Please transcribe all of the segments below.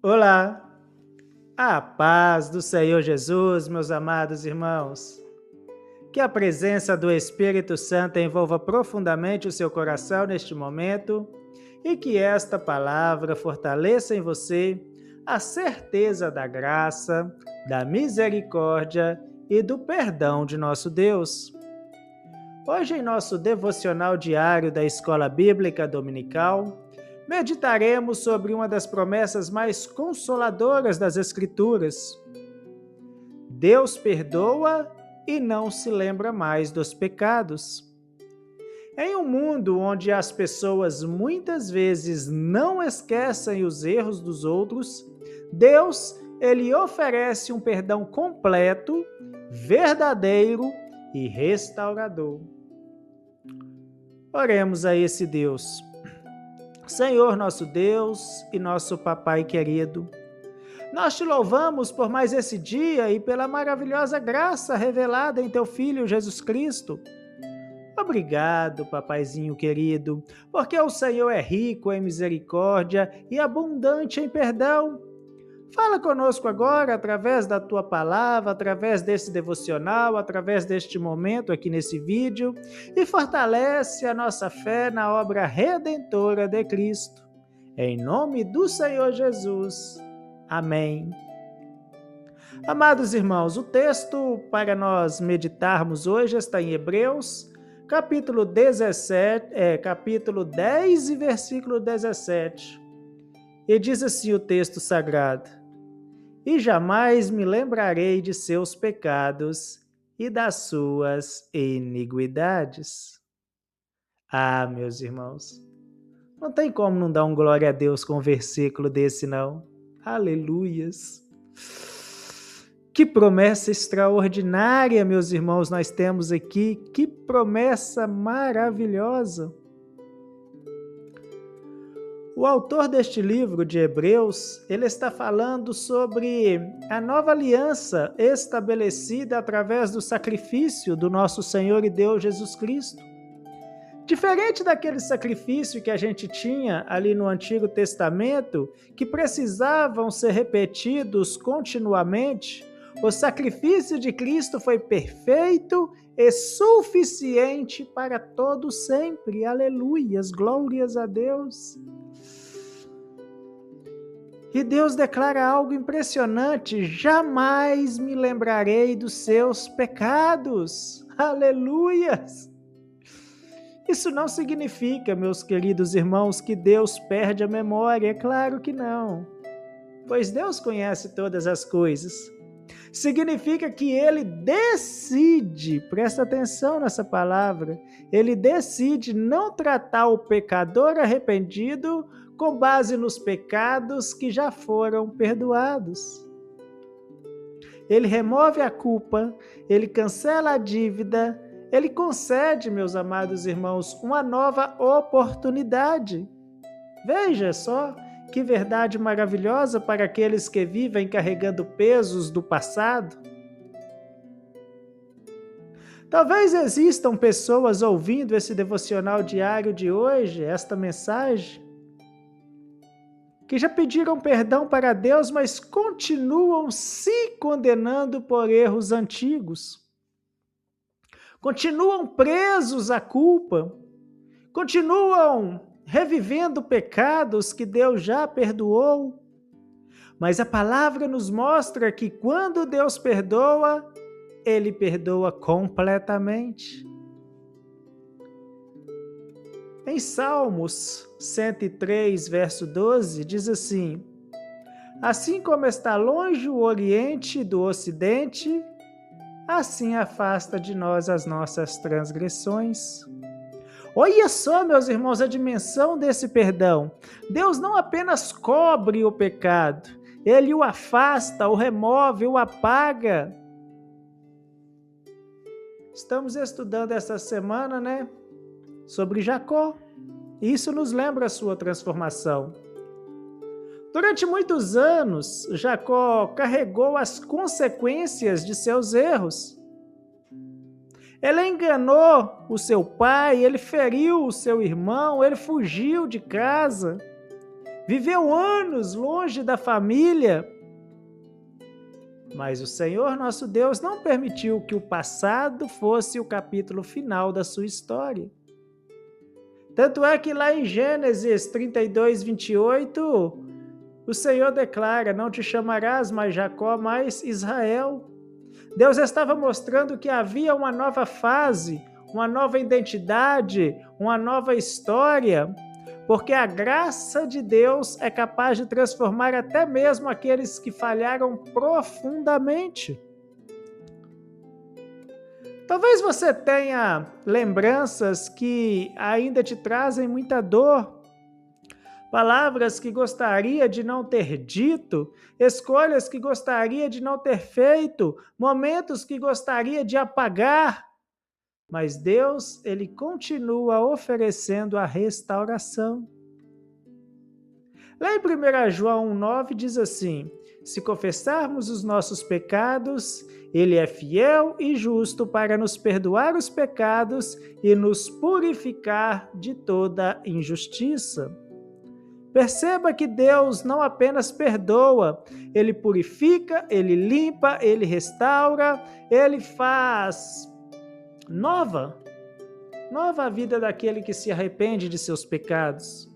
Olá, a paz do Senhor Jesus, meus amados irmãos. Que a presença do Espírito Santo envolva profundamente o seu coração neste momento e que esta palavra fortaleça em você a certeza da graça, da misericórdia e do perdão de nosso Deus. Hoje, em nosso devocional diário da Escola Bíblica Dominical, meditaremos sobre uma das promessas mais consoladoras das Escrituras. Deus perdoa e não se lembra mais dos pecados. Em um mundo onde as pessoas muitas vezes não esquecem os erros dos outros, Deus, ele oferece um perdão completo, verdadeiro e restaurador. Oremos a esse Deus. Senhor nosso Deus e nosso Papai querido, nós te louvamos por mais esse dia e pela maravilhosa graça revelada em teu Filho Jesus Cristo. Obrigado, Papaizinho querido, porque o Senhor é rico em misericórdia e abundante em perdão. Fala conosco agora através da tua palavra, através desse devocional, através deste momento aqui nesse vídeo e fortalece a nossa fé na obra redentora de Cristo. Em nome do Senhor Jesus. Amém. Amados irmãos, o texto para nós meditarmos hoje está em Hebreus, capítulo 10 e versículo 17. E diz assim o texto sagrado: E jamais me lembrarei de seus pecados e das suas iniquidades. Ah, meus irmãos, não tem como não dar um glória a Deus com um versículo desse, não. Aleluias! Que promessa extraordinária, meus irmãos, nós temos aqui. Que promessa maravilhosa! O autor deste livro de Hebreus, ele está falando sobre a nova aliança estabelecida através do sacrifício do nosso Senhor e Deus Jesus Cristo. Diferente daquele sacrifício que a gente tinha ali no Antigo Testamento, que precisavam ser repetidos continuamente, o sacrifício de Cristo foi perfeito e suficiente para todo sempre. Aleluias, glórias a Deus. E Deus declara algo impressionante: jamais me lembrarei dos seus pecados. Aleluias! Isso não significa, meus queridos irmãos, que Deus perde a memória. É claro que não, pois Deus conhece todas as coisas. Significa que Ele decide, presta atenção nessa palavra, Ele decide não tratar o pecador arrependido com base nos pecados que já foram perdoados. Ele remove a culpa, Ele cancela a dívida, Ele concede, meus amados irmãos, uma nova oportunidade. Veja só que verdade maravilhosa para aqueles que vivem carregando pesos do passado. Talvez existam pessoas ouvindo esse devocional diário de hoje, esta mensagem, que já pediram perdão para Deus, mas continuam se condenando por erros antigos. Continuam presos à culpa. Continuam revivendo pecados que Deus já perdoou. Mas a palavra nos mostra que quando Deus perdoa, Ele perdoa completamente. Em Salmos 103, verso 12, diz assim: Assim como está longe o Oriente do Ocidente, assim afasta de nós as nossas transgressões. Olha só, meus irmãos, a dimensão desse perdão. Deus não apenas cobre o pecado, Ele o afasta, o remove, o apaga. Estamos estudando essa semana, sobre Jacó. Isso nos lembra a sua transformação. Durante muitos anos, Jacó carregou as consequências de seus erros. Ele enganou o seu pai, ele feriu o seu irmão, ele fugiu de casa. viveu anos longe da família, mas o Senhor nosso Deus não permitiu que o passado fosse o capítulo final da sua história. Tanto é que lá em Gênesis 32, 28, o Senhor declara: não te chamarás mais Jacó, mas Israel. Deus estava mostrando que havia uma nova fase, uma nova identidade, uma nova história, porque a graça de Deus é capaz de transformar até mesmo aqueles que falharam profundamente. Talvez você tenha lembranças que ainda te trazem muita dor, palavras que gostaria de não ter dito, escolhas que gostaria de não ter feito, momentos que gostaria de apagar. Mas Deus, Ele continua oferecendo a restauração. Lá em 1 João 1,9 diz assim: se confessarmos os nossos pecados, Ele é fiel e justo para nos perdoar os pecados e nos purificar de toda injustiça. Perceba que Deus não apenas perdoa, Ele purifica, Ele limpa, Ele restaura, Ele faz nova a vida daquele que se arrepende de seus pecados.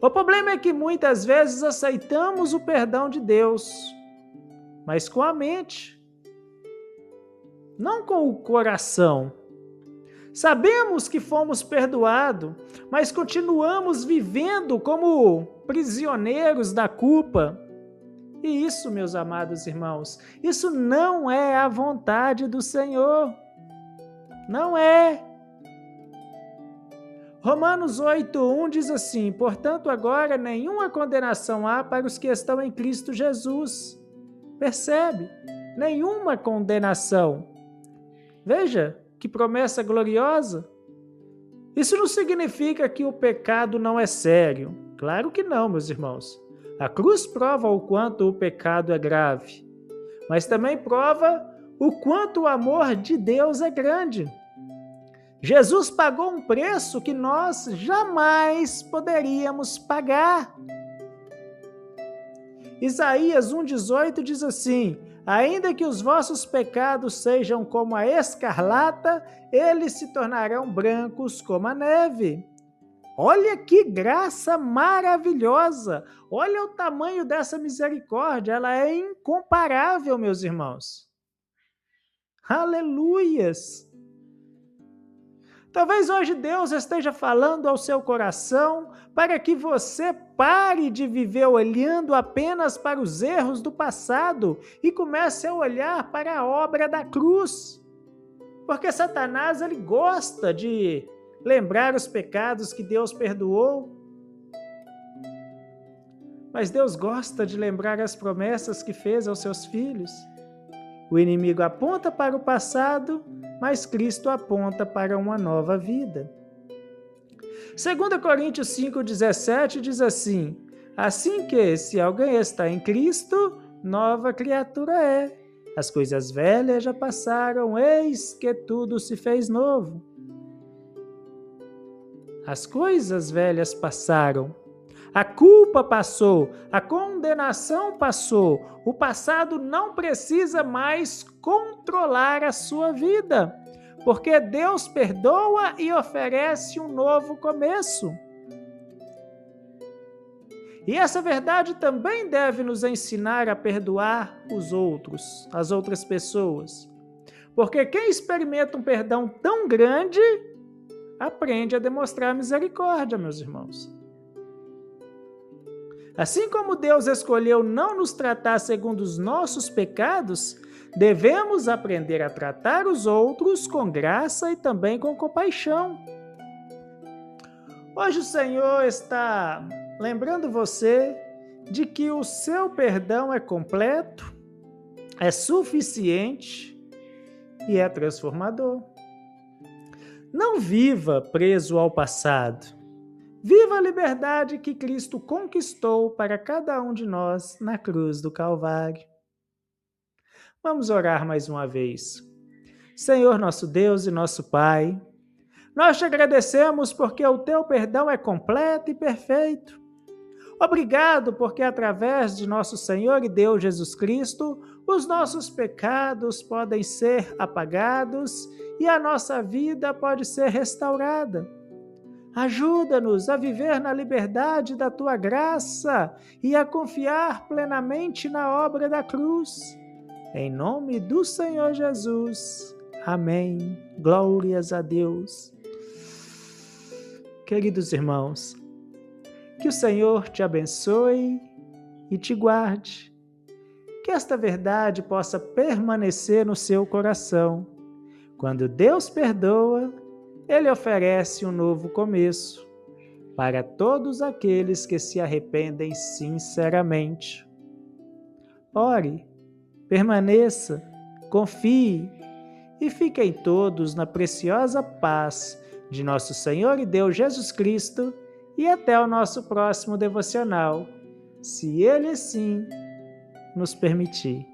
O problema é que muitas vezes aceitamos o perdão de Deus, mas com a mente, não com o coração. Sabemos que fomos perdoados, mas continuamos vivendo como prisioneiros da culpa. E isso, meus amados irmãos, isso não é a vontade do Senhor. Não é. Romanos 8:1 diz assim: portanto, agora nenhuma condenação há para os que estão em Cristo Jesus. Percebe? Nenhuma condenação. Veja que promessa gloriosa. Isso não significa que o pecado não é sério. Claro que não, meus irmãos. A cruz prova o quanto o pecado é grave, mas também prova o quanto o amor de Deus é grande. Jesus pagou um preço que nós jamais poderíamos pagar. Isaías 1,18 diz assim: ainda que os vossos pecados sejam como a escarlata, eles se tornarão brancos como a neve. Olha que graça maravilhosa! Olha o tamanho dessa misericórdia, ela é incomparável, meus irmãos. Aleluias! Talvez hoje Deus esteja falando ao seu coração para que você pare de viver olhando apenas para os erros do passado e comece a olhar para a obra da cruz. Porque Satanás, ele gosta de lembrar os pecados que Deus perdoou. Mas Deus gosta de lembrar as promessas que fez aos seus filhos. O inimigo aponta para o passado, mas Cristo aponta para uma nova vida. 2 Coríntios 5,17 diz assim: assim que, se alguém está em Cristo, nova criatura é. As coisas velhas já passaram, eis que tudo se fez novo. As coisas velhas passaram. A culpa passou, a condenação passou. O passado não precisa mais controlar a sua vida, porque Deus perdoa e oferece um novo começo. E essa verdade também deve nos ensinar a perdoar os outros, as outras pessoas. Porque quem experimenta um perdão tão grande, aprende a demonstrar misericórdia, meus irmãos. Assim como Deus escolheu não nos tratar segundo os nossos pecados, devemos aprender a tratar os outros com graça e também com compaixão. Hoje o Senhor está lembrando você de que o seu perdão é completo, é suficiente e é transformador. Não viva preso ao passado. Viva a liberdade que Cristo conquistou para cada um de nós na cruz do Calvário. Vamos orar mais uma vez. Senhor nosso Deus e nosso Pai, nós te agradecemos porque o teu perdão é completo e perfeito. Obrigado porque através de nosso Senhor e Deus Jesus Cristo, os nossos pecados podem ser apagados e a nossa vida pode ser restaurada. Ajuda-nos a viver na liberdade da Tua graça e a confiar plenamente na obra da cruz. Em nome do Senhor Jesus. Amém. Glórias a Deus. Queridos irmãos, que o Senhor te abençoe e te guarde. Que esta verdade possa permanecer no seu coração. Quando Deus perdoa, Ele oferece um novo começo para todos aqueles que se arrependem sinceramente. Ore, permaneça, confie e fiquem todos na preciosa paz de nosso Senhor e Deus Jesus Cristo e até o nosso próximo devocional, se Ele assim nos permitir.